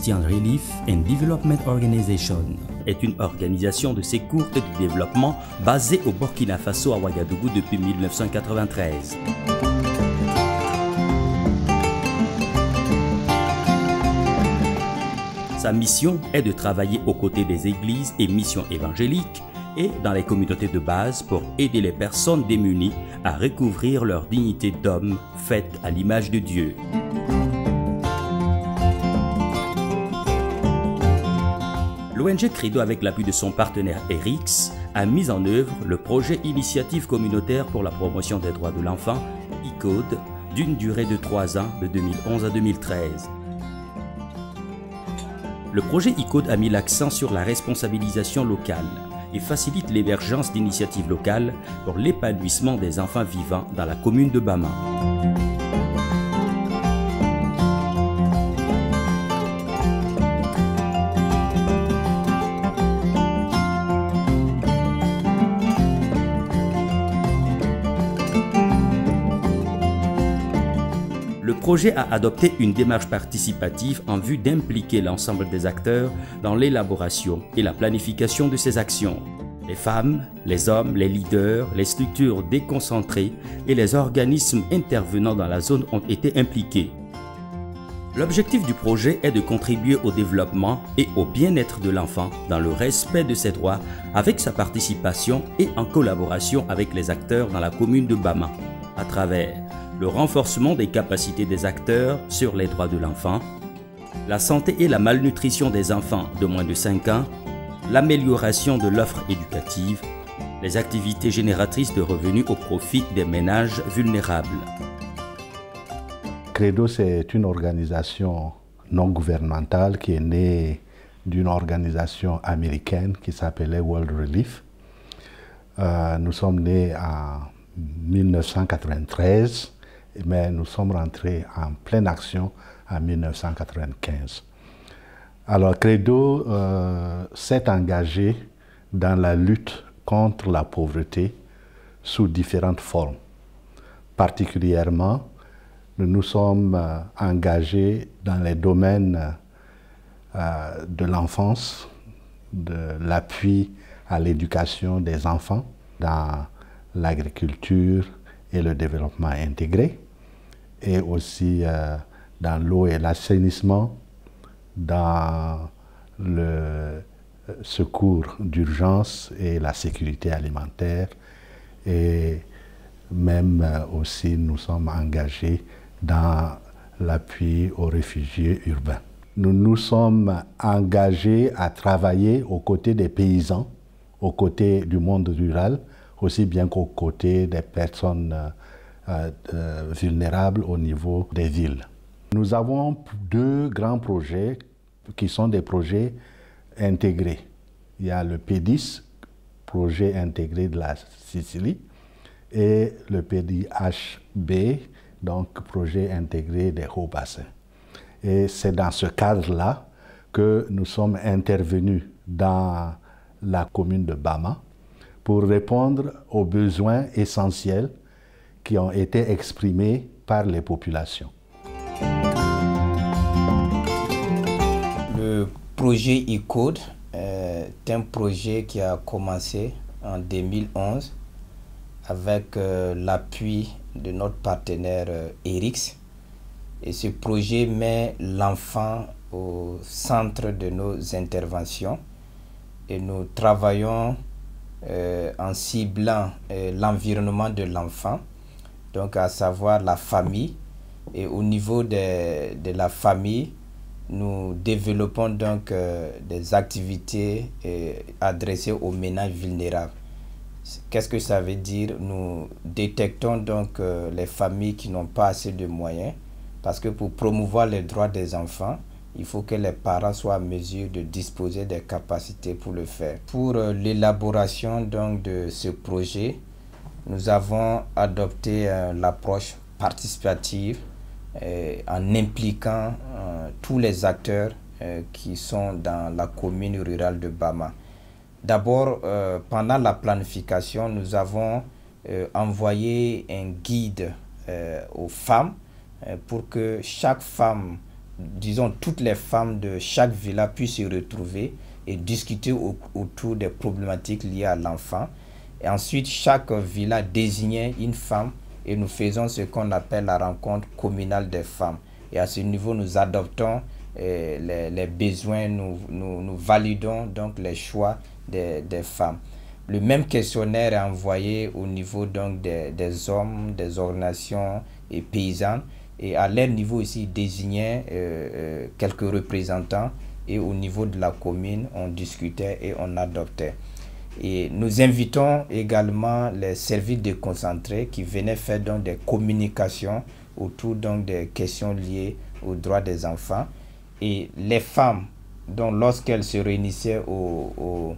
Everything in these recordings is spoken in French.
Christian Relief and Development Organization est une organisation de secours et de développement basée au Burkina Faso à Ouagadougou depuis 1993. Sa mission est de travailler aux côtés des églises et missions évangéliques et dans les communautés de base pour aider les personnes démunies à recouvrir leur dignité d'homme faite à l'image de Dieu. L'ONG Credo, avec l'appui de son partenaire ERIX, a mis en œuvre le projet Initiative communautaire pour la promotion des droits de l'enfant, ICODE, d'une durée de 3 ans, de 2011 à 2013. Le projet ICODE a mis l'accent sur la responsabilisation locale et facilite l'émergence d'initiatives locales pour l'épanouissement des enfants vivants dans la commune de Bama. Le projet a adopté une démarche participative en vue d'impliquer l'ensemble des acteurs dans l'élaboration et la planification de ces actions. Les femmes, les hommes, les leaders, les structures déconcentrées et les organismes intervenant dans la zone ont été impliqués. L'objectif du projet est de contribuer au développement et au bien-être de l'enfant dans le respect de ses droits avec sa participation et en collaboration avec les acteurs dans la commune de Bama, à travers le renforcement des capacités des acteurs sur les droits de l'enfant, la santé et la malnutrition des enfants de moins de 5 ans, l'amélioration de l'offre éducative, les activités génératrices de revenus au profit des ménages vulnérables. Credo, c'est une organisation non gouvernementale qui est née d'une organisation américaine qui s'appelait World Relief. Nous sommes nés en 1993. Mais nous sommes rentrés en pleine action en 1995. Alors Credo s'est engagé dans la lutte contre la pauvreté sous différentes formes. Particulièrement, nous nous sommes engagés dans les domaines de l'enfance, de l'appui à l'éducation des enfants, dans l'agriculture et le développement intégré, et aussi dans l'eau et l'assainissement, dans le secours d'urgence et la sécurité alimentaire, et même aussi nous sommes engagés dans l'appui aux réfugiés urbains. Nous nous sommes engagés à travailler aux côtés des paysans, aux côtés du monde rural, aussi bien qu'aux côtés des personnes vulnérables au niveau des villes. Nous avons 2 grands projets qui sont des projets intégrés. Il y a le P10, projet intégré de la Sicile, et le PDHB, donc projet intégré des hauts bassins. Et c'est dans ce cadre-là que nous sommes intervenus dans la commune de Bama pour répondre aux besoins essentiels qui ont été exprimés par les populations. Le projet ICODE est un projet qui a commencé en 2011 avec l'appui de notre partenaire ERIX. Et ce projet met l'enfant au centre de nos interventions et nous travaillons en ciblant l'environnement de l'enfant, donc à savoir la famille. Et au niveau de la famille, nous développons donc des activités adressées aux ménages vulnérables. Qu'est-ce que ça veut dire? Nous détectons donc les familles qui n'ont pas assez de moyens, parce que pour promouvoir les droits des enfants, il faut que les parents soient en mesure de disposer des capacités pour le faire. Pour l'élaboration donc de ce projet, nous avons adopté l'approche participative en impliquant tous les acteurs qui sont dans la commune rurale de Bama. D'abord, pendant la planification, nous avons envoyé un guide aux femmes pour que chaque femme disons, toutes les femmes de chaque village puissent se retrouver et discuter autour des problématiques liées à l'enfant. Et ensuite, chaque village désignait une femme et nous faisons ce qu'on appelle la rencontre communale des femmes. Et à ce niveau, nous adoptons les besoins, nous validons donc les choix des femmes. Le même questionnaire est envoyé au niveau donc des hommes, des organisations et paysannes. Et à leur niveau ici, ils désignaient quelques représentants. Et au niveau de la commune, on discutait et on adoptait. Et nous invitons également les services déconcentrés qui venaient faire donc des communications autour donc des questions liées aux droits des enfants. Et les femmes, donc lorsqu'elles se réunissaient au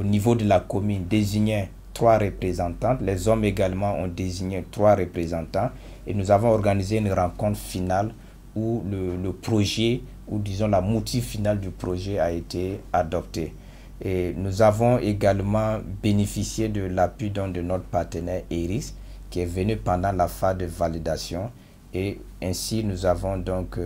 niveau de la commune, désignaient 3 représentantes. Les hommes également ont désigné 3 représentants. Et nous avons organisé une rencontre finale où le projet, ou disons la motif finale du projet a été adopté. Et nous avons également bénéficié de l'appui de notre partenaire ERIX qui est venu pendant la phase de validation. Et ainsi, nous avons donc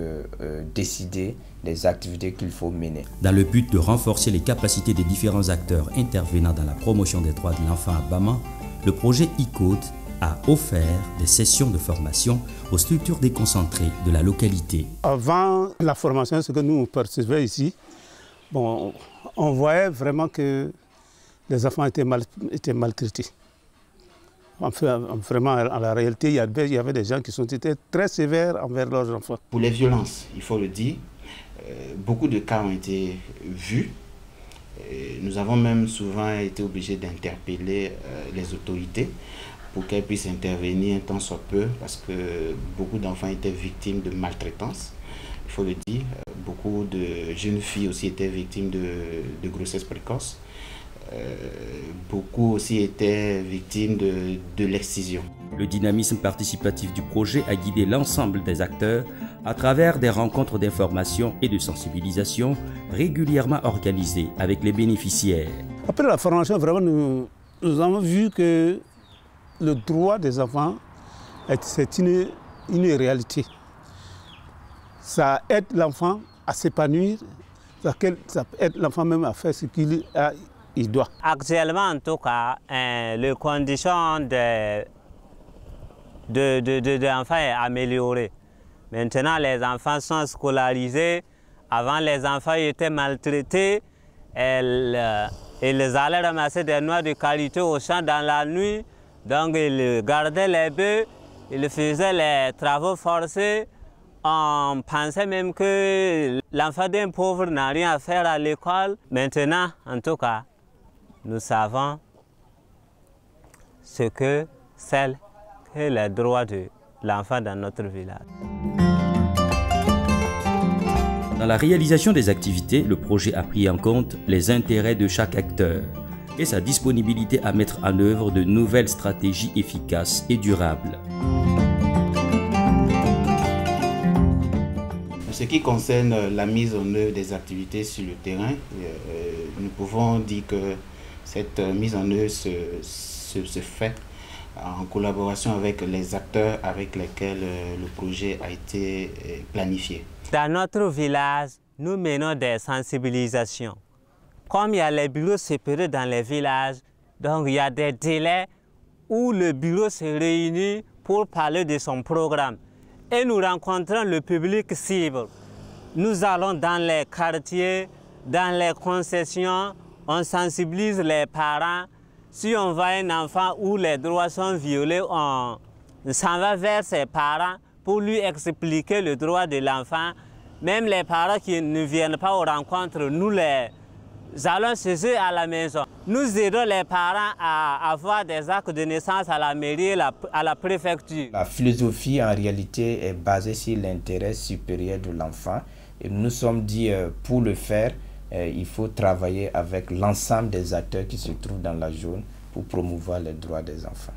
décidé des activités qu'il faut mener. Dans le but de renforcer les capacités des différents acteurs intervenant dans la promotion des droits de l'enfant à Bama, le projet ICODE a offert des sessions de formation aux structures déconcentrées de la localité. Avant la formation, ce que nous percevions ici, bon, on voyait vraiment que les enfants étaient maltraités. Vraiment, en la réalité, il y avait des gens qui étaient très sévères envers leurs enfants. Pour les violences, il faut le dire, beaucoup de cas ont été vus. Nous avons même souvent été obligés d'interpeller les autorités pour qu'elles puissent intervenir un tant soit peu, parce que beaucoup d'enfants étaient victimes de maltraitance. Il faut le dire, beaucoup de jeunes filles aussi étaient victimes de grossesses précoces. Beaucoup aussi étaient victimes de l'excision. Le dynamisme participatif du projet a guidé l'ensemble des acteurs à travers des rencontres d'information et de sensibilisation régulièrement organisées avec les bénéficiaires. Après la formation, vraiment, nous avons vu que le droit des enfants, c'est une réalité. Ça aide l'enfant à s'épanouir, ça aide l'enfant même à faire ce qu'il doit. Actuellement, en tout cas, les conditions de l'enfant sont améliorées. Maintenant, les enfants sont scolarisés. Avant, les enfants étaient maltraités. Ils allaient ramasser des noix de qualité au champ dans la nuit. Donc, ils gardaient les bœufs, ils faisaient les travaux forcés. On pensait même que l'enfant d'un pauvre n'a rien à faire à l'école. Maintenant, en tout cas, nous savons ce que c'est que les droits de l'enfant dans notre village. Dans la réalisation des activités, le projet a pris en compte les intérêts de chaque acteur et sa disponibilité à mettre en œuvre de nouvelles stratégies efficaces et durables. En ce qui concerne la mise en œuvre des activités sur le terrain, nous pouvons dire que cette mise en œuvre se fait en collaboration avec les acteurs avec lesquels le projet a été planifié. Dans notre village, nous menons des sensibilisations. Comme il y a les bureaux séparés dans les villages, donc il y a des délais où le bureau se réunit pour parler de son programme. Et nous rencontrons le public cible. Nous allons dans les quartiers, dans les concessions, on sensibilise les parents. Si on voit un enfant où les droits sont violés, on s'en va vers ses parents pour lui expliquer le droit de l'enfant. Même les parents qui ne viennent pas aux rencontres, nous les allons chez eux à la maison. Nous aidons les parents à avoir des actes de naissance à la mairie et à la préfecture. La philosophie en réalité est basée sur l'intérêt supérieur de l'enfant. Et nous nous sommes dit, pour le faire, il faut travailler avec l'ensemble des acteurs qui se trouvent dans la zone pour promouvoir les droits des enfants.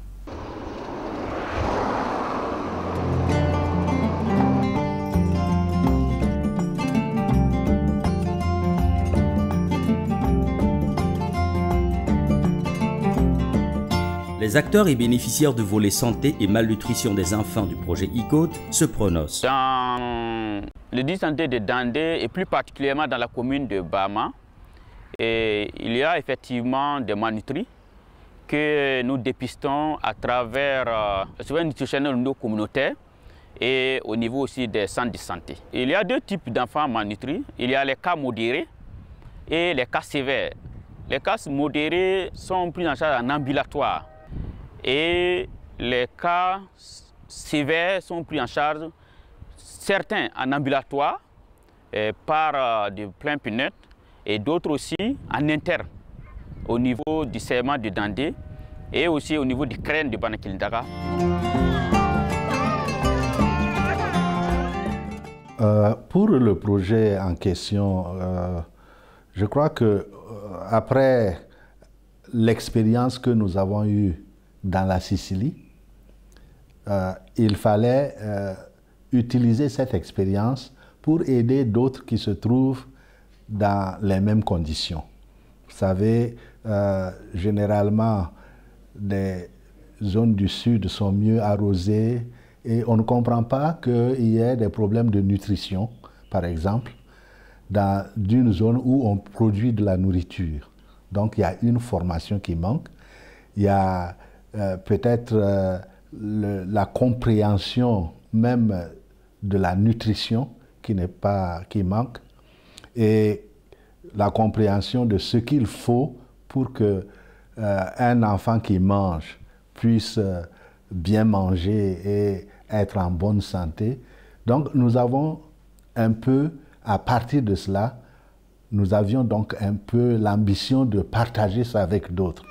Les acteurs et bénéficiaires du volet santé et malnutrition des enfants du projet ICODE se prononcent. Dans dans le district santé de Dandé et plus particulièrement dans la commune de Bama, il y a effectivement des malnutris que nous dépistons à travers le suivi nutritionnel au niveau communautaire et au niveau aussi des centres de santé. Il y a deux types d'enfants malnutris. Il y a les cas modérés et les cas sévères. Les cas modérés sont pris en charge en ambulatoire et les cas sévères sont pris en charge, certains en ambulatoire par de plein punette et d'autres aussi en interne au niveau du serment de Dandé et aussi au niveau du crène de Banakilindaga. Pour le projet en question, je crois que après l'expérience que nous avons eue dans la Sicile, il fallait utiliser cette expérience pour aider d'autres qui se trouvent dans les mêmes conditions. Vous savez, généralement, les zones du sud sont mieux arrosées et on ne comprend pas qu'il y ait des problèmes de nutrition, par exemple, dans une zone où on produit de la nourriture. Donc il y a une formation qui manque. Il y a peut-être la compréhension même de la nutrition qui manque et la compréhension de ce qu'il faut pour que un enfant qui mange puisse bien manger et être en bonne santé. Donc nous avons un peu, à partir de cela, nous avions donc un peu l'ambition de partager ça avec d'autres.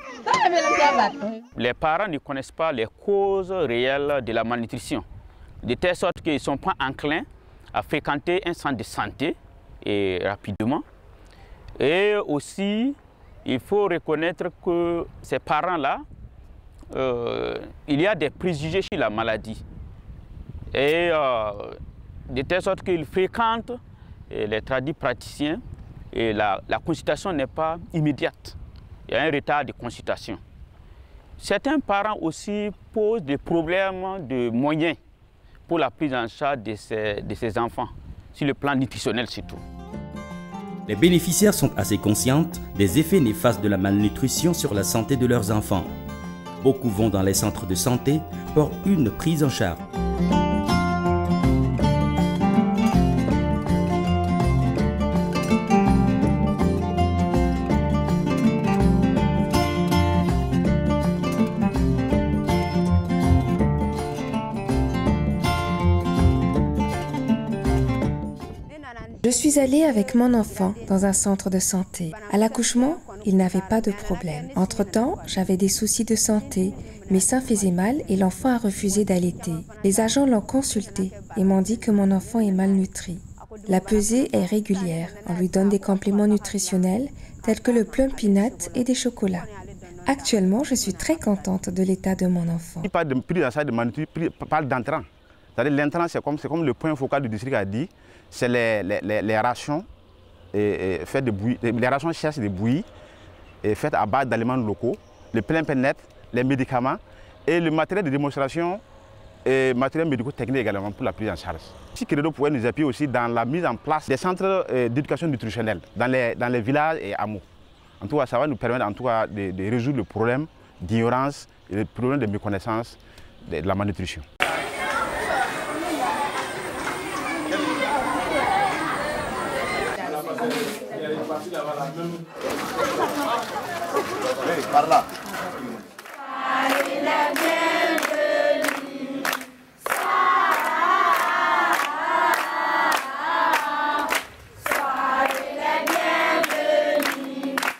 Les parents ne connaissent pas les causes réelles de la malnutrition, de telle sorte qu'ils ne sont pas enclins à fréquenter un centre de santé et rapidement. Et aussi, il faut reconnaître que ces parents-là, il y a des préjugés sur la maladie. Et de telle sorte qu'ils fréquentent les tradis praticiens et la consultation n'est pas immédiate. Il y a un retard de consultation. Certains parents aussi posent des problèmes de moyens pour la prise en charge de ces enfants, sur le plan nutritionnel surtout. Les bénéficiaires sont assez conscientes des effets néfastes de la malnutrition sur la santé de leurs enfants. Beaucoup vont dans les centres de santé pour une prise en charge. Je suis allée avec mon enfant dans un centre de santé. À l'accouchement, il n'avait pas de problème. Entre-temps, j'avais des soucis de santé. Mes seins faisaient mal et l'enfant a refusé d'allaiter. Les agents l'ont consulté et m'ont dit que mon enfant est malnutri. La pesée est régulière. On lui donne des compléments nutritionnels tels que le plum peanut et des chocolats. Actuellement, je suis très contente de l'état de mon enfant. Il parle de prise en charge de malnutrition, il parle d'entrant. C'est-à-dire l'intrant, c'est comme le point focal du district a dit. C'est les rations faites de bouillie, les rations sèches de bouillie faites à base d'aliments locaux, le plein net, les médicaments et le matériel de démonstration et matériel médico-technique également pour la prise en charge. Si Credo pouvait nous appuyer aussi dans la mise en place des centres d'éducation nutritionnelle dans les villages et hameaux. En tout cas, ça va nous permettre en tout cas, de résoudre le problème d'ignorance et le problème de méconnaissance de la malnutrition. Par là.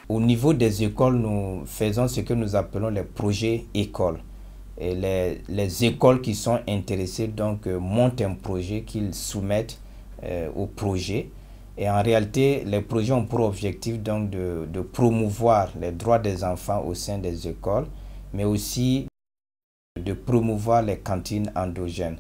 Au niveau des écoles, nous faisons ce que nous appelons les projets écoles. Et les écoles qui sont intéressées donc montent un projet qu'ils soumettent au projet. Et en réalité, les projets ont pour objectif donc de promouvoir les droits des enfants au sein des écoles, mais aussi de promouvoir les cantines endogènes.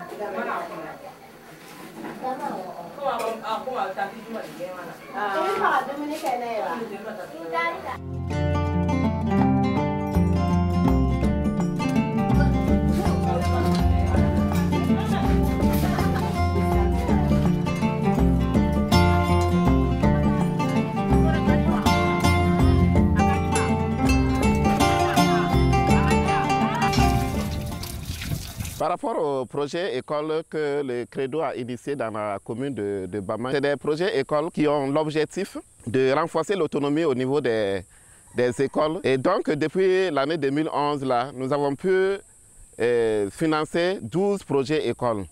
Par rapport au projet école que le Credo a initié dans la commune de Bama, c'est des projets écoles qui ont l'objectif de renforcer l'autonomie au niveau des écoles. Et donc, depuis l'année 2011, là, nous avons pu financer 12 projets écoles.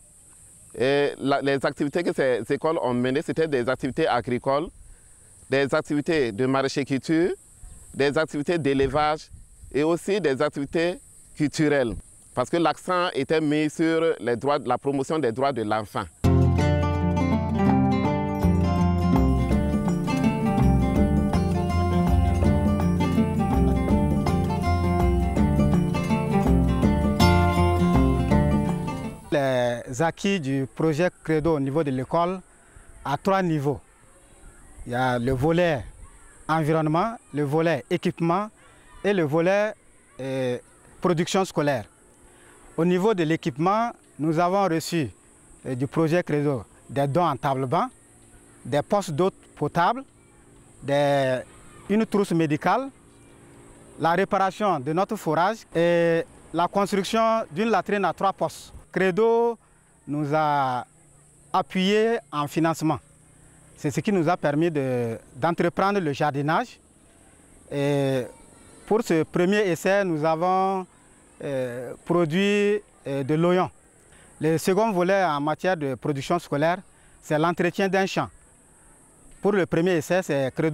Et les activités que ces écoles ont menées, c'était des activités agricoles, des activités de maraîchère-culture, des activités d'élevage et aussi des activités culturelles. Parce que l'accent était mis sur les droits, la promotion des droits de l'enfant. Les acquis du projet Credo au niveau de l'école à 3 niveaux. Il y a le volet environnement, le volet équipement et le volet production scolaire. Au niveau de l'équipement, nous avons reçu du projet Credo des dons en table-banc, des postes d'eau potable, une trousse médicale, la réparation de notre forage et la construction d'une latrine à 3 postes. Credo nous a appuyés en financement. C'est ce qui nous a permis d'entreprendre le jardinage. Et pour ce premier essai, nous avons produit de l'oignon. Le second volet en matière de production scolaire, c'est l'entretien d'un champ. Pour le premier essai, c'est Credo